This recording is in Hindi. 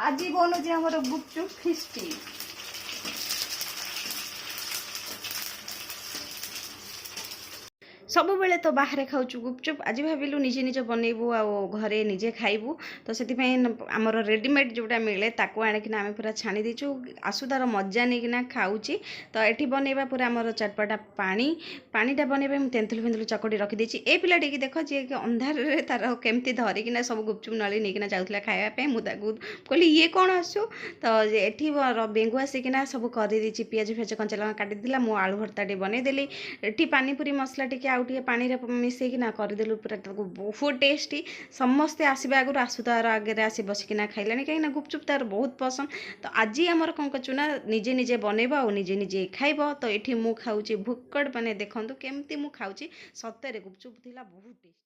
आज बनूचे आमर गुपचुप फिस्टी सब बेले तो बाहर खाऊ गुपचुप आज भाविलु निजे निजे बनइबू आ घरे निजे खाइबू तो से आमर रेडीमेड जोटा मिले ताको आणिकिना आम पूरा छाणी देचु आसु तार मजा नहीं खाऊँगी तो ये बनइबा पूरा आमर चटपटा पानीटा बनइबा मुझे तेंतुल फेंतुल चकटी रखीदी ए पिलाटी देख जी अंधार तार केमती धरिकिना सब गुपचुप नली नहीं जाऊला खावाई मुझे कहली ये कौन आसु तो ये बेंगु आसिकिना सब करदेची पियाज फियाज कंचा लଙ୍କା काटिदेला मु आलू भर्ताटे बनईदेली ये पानीपुरी मसला टी आउटे पानी मिसेकिना करदेलु पूरा बहुत टेस्टी समस्ते आसवा आगु आसुतार आगे आसी बसिकिना खाइलानी कहीं गुपचुप तार बहुत पसंद तो आज आमर कौन करचुना निजे निजे बनइबा और निजे निजे खाइब तो ये मु खाऊँ भुक्कड़ माने देखो केमती मु खाऊँ सତରେ गुपचुप थिला बहुत टेस्टी।